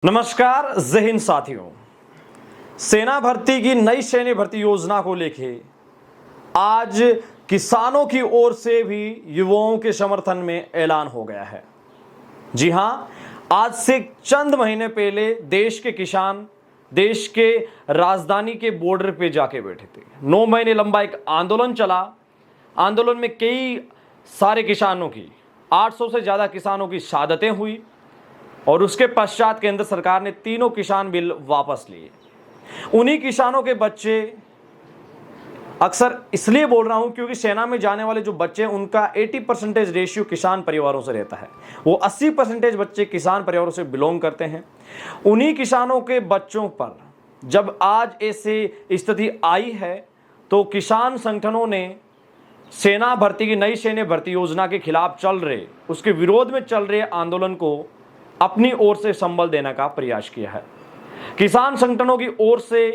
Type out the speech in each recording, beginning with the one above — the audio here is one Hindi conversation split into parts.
नमस्कार जय हिंद साथियों। सेना भर्ती की नई सैन्य भर्ती योजना को लेके आज किसानों की ओर से भी युवाओं के समर्थन में ऐलान हो गया है। जी हां, आज से चंद महीने पहले देश के किसान देश के राजधानी के बॉर्डर पे जाके बैठे थे। 9 महीने लंबा एक आंदोलन चला। आंदोलन में कई सारे किसानों की 800 से ज्यादा किसानों की शहादतें हुई और उसके पश्चात केंद्र सरकार ने तीनों किसान बिल वापस लिए। उन्हीं किसानों के बच्चे, अक्सर इसलिए बोल रहा हूं क्योंकि सेना में जाने वाले जो बच्चे हैं उनका 80% रेशियो किसान परिवारों से रहता है। वो 80% बच्चे किसान परिवारों से बिलोंग करते हैं। उन्हीं किसानों के बच्चों पर जब आज ऐसी स्थिति आई है तो किसान संगठनों ने सेना भर्ती की नई सैन्य भर्ती योजना के खिलाफ चल रहे, उसके विरोध में चल रहे आंदोलन को अपनी ओर से संबल देने का प्रयास किया है। किसान संगठनों की ओर से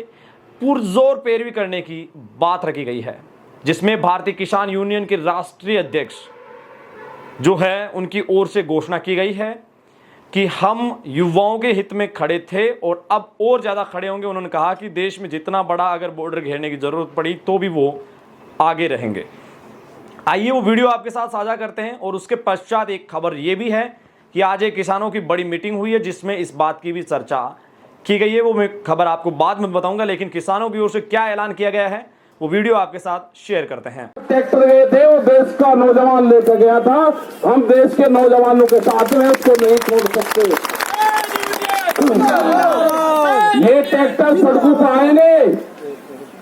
पुरजोर पैरवी करने की बात रखी गई है, जिसमें भारतीय किसान यूनियन के राष्ट्रीय अध्यक्ष जो है उनकी ओर से घोषणा की गई है कि हम युवाओं के हित में खड़े थे और अब और ज्यादा खड़े होंगे। उन्होंने कहा कि देश में जितना बड़ा अगर बॉर्डर घेरने की जरूरत पड़ी तो भी वो आगे रहेंगे। आइए वो वीडियो आपके साथ साझा करते हैं। और उसके पश्चात एक खबर ये भी है कि आज एक किसानों की बड़ी मीटिंग हुई है जिसमें इस बात की भी चर्चा की गई है। वो मैं खबर आपको बाद में बताऊंगा, लेकिन किसानों की ओर से क्या ऐलान किया गया है वो वीडियो आपके साथ शेयर करते हैं। ट्रैक्टर गए थे, वो देश का नौजवान लेकर गया था। हम देश के नौजवानों के साथ में उसको नहीं छोड़ सकते। ये ट्रैक्टर सड़कों पर आएंगे,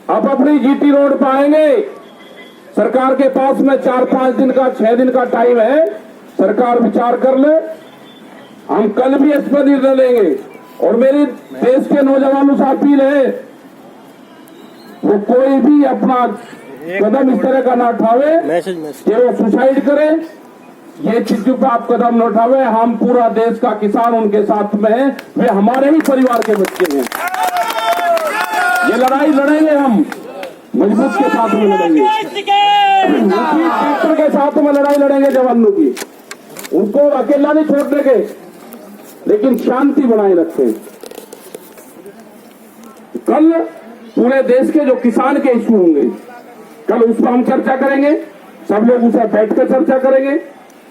अब अपनी जीटी रोड पर आएंगे। सरकार के पास में 4-5 दिन का 6 दिन का टाइम है, सरकार विचार कर ले। हम कल भी इस पर निर्णय लेंगे। और मेरी देश के नौजवानों से अपील है, वो कोई भी अपना कदम इस तरह का ना उठावे कि वो सुसाइड करे। ये चीजों पर आप कदम न उठावे। हम पूरा देश का किसान उनके साथ में है, वे हमारे ही परिवार के बच्चे हैं। ये लड़ाई लड़ेंगे हम, मजबूत के साथ में लड़ेंगे, ट्रैक्टर के साथ में लड़ाई लड़ेंगे जवानों की। उनको अकेला नहीं छोड़ देंगे, लेकिन शांति बनाए रखें। कल पूरे देश के जो किसान के इश्यू होंगे, कल उस पर हम चर्चा करेंगे। सब लोग उसे बैठकर चर्चा करेंगे।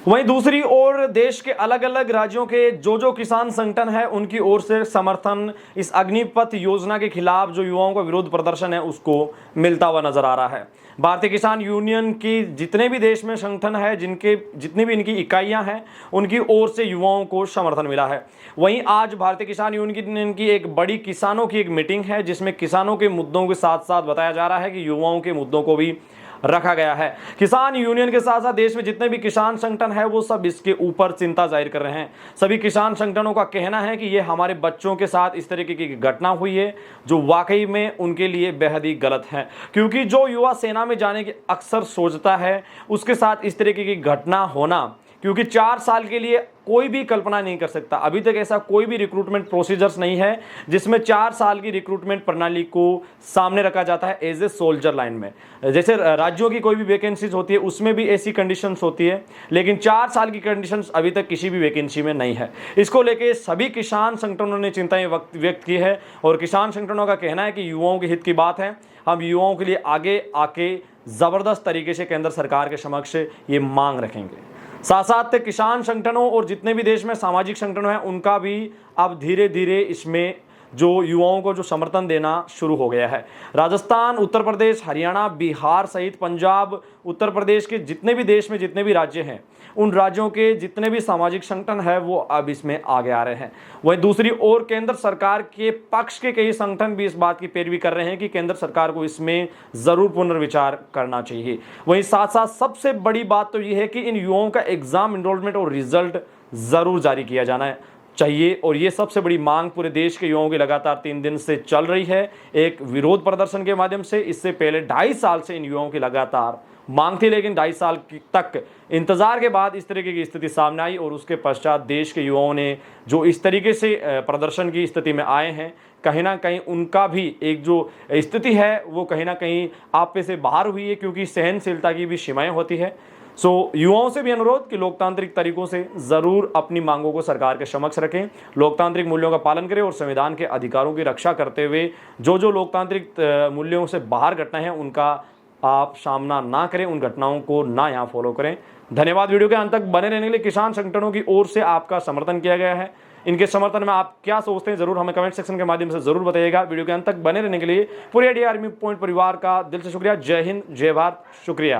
वहीं दूसरी ओर देश के अलग अलग राज्यों के जो किसान संगठन है उनकी ओर से समर्थन इस अग्निपथ योजना के खिलाफ जो युवाओं का विरोध प्रदर्शन है उसको मिलता हुआ नजर आ रहा है। भारतीय किसान यूनियन की जितने भी देश में संगठन है, जितनी भी इनकी इकाइयां हैं, उनकी ओर से युवाओं को समर्थन मिला है। वहीं आज भारतीय किसान यूनियन की एक बड़ी किसानों की एक मीटिंग है जिसमें किसानों के मुद्दों के साथ साथ बताया जा रहा है कि युवाओं के मुद्दों को भी रखा गया है। किसान यूनियन के साथ साथ देश में जितने भी किसान संगठन है वो सब इसके ऊपर चिंता जाहिर कर रहे हैं। सभी किसान संगठनों का कहना है कि ये हमारे बच्चों के साथ इस तरीके की घटना हुई है जो वाकई में उनके लिए बेहद ही गलत है, क्योंकि जो युवा सेना में जाने की अक्सर सोचता है उसके साथ इस तरीके की घटना होना, क्योंकि 4 साल के लिए कोई भी कल्पना नहीं कर सकता। अभी तक ऐसा कोई भी रिक्रूटमेंट प्रोसीजर्स नहीं है जिसमें 4 साल की रिक्रूटमेंट प्रणाली को सामने रखा जाता है एज ए सोल्जर लाइन में। जैसे राज्यों की कोई भी वैकेंसीज होती है उसमें भी ऐसी कंडीशंस होती है, लेकिन 4 साल की कंडीशंस अभी तक किसी भी वैकेंसी में नहीं है। इसको लेके सभी किसान संगठनों ने चिंताएं व्यक्त की है और किसान संगठनों का कहना है कि युवाओं के हित की बात है। हम युवाओं के लिए आगे आके जबरदस्त तरीके से केंद्र सरकार के समक्ष ये मांग रखेंगे। साथ साथ किसान संगठनों और जितने भी देश में सामाजिक संगठन हैं उनका भी अब धीरे धीरे इसमें जो युवाओं को जो समर्थन देना शुरू हो गया है। राजस्थान, उत्तर प्रदेश, हरियाणा, बिहार सहित पंजाब, उत्तर प्रदेश के जितने भी देश में जितने भी राज्य हैं उन राज्यों के जितने भी सामाजिक संगठन है वो अब इसमें आगे आ रहे हैं। वहीं दूसरी ओर केंद्र सरकार के पक्ष के कई संगठन भी इस बात की पैरवी कर रहे हैं कि केंद्र सरकार को इसमें जरूर पुनर्विचार करना चाहिए। वहीं साथ साथ सबसे बड़ी बात तो यह है कि इन युवाओं का एग्जाम एनरोलमेंट और रिजल्ट जरूर जारी किया जाना चाहिए। और ये सबसे बड़ी मांग पूरे देश के युवाओं की लगातार 3 दिन से चल रही है, एक विरोध प्रदर्शन के माध्यम से। इससे पहले 2.5 साल से इन युवाओं की लगातार मांग थी, लेकिन 2.5 साल तक इंतजार के बाद इस तरीके की स्थिति सामने आई और उसके पश्चात देश के युवाओं ने जो इस तरीके से प्रदर्शन की स्थिति में आए हैं, कहीं ना कहीं उनका भी एक जो स्थिति है वो कहीं ना कहीं आप पे से बाहर हुई है, क्योंकि सहनशीलता की भी सीमाएं होती है। सो युवाओं से भी अनुरोध कि लोकतांत्रिक तरीकों से जरूर अपनी मांगों को सरकार के समक्ष रखें, लोकतांत्रिक मूल्यों का पालन करें और संविधान के अधिकारों की रक्षा करते हुए जो लोकतांत्रिक मूल्यों से बाहर घटनाएं हैं उनका आप सामना ना करें, उन घटनाओं को ना यहाँ फॉलो करें। धन्यवाद। वीडियो के अंत तक बने रहने के लिए किसान संगठनों की ओर से आपका समर्थन किया गया है। इनके समर्थन में आप क्या सोचते हैं जरूर हमें कमेंट सेक्शन के माध्यम से जरूर बताइएगा। वीडियो के अंत तक बने रहने के लिए पूरे आर्मी पॉइंट परिवार का दिल से शुक्रिया। जय हिंद, जय भारत, शुक्रिया।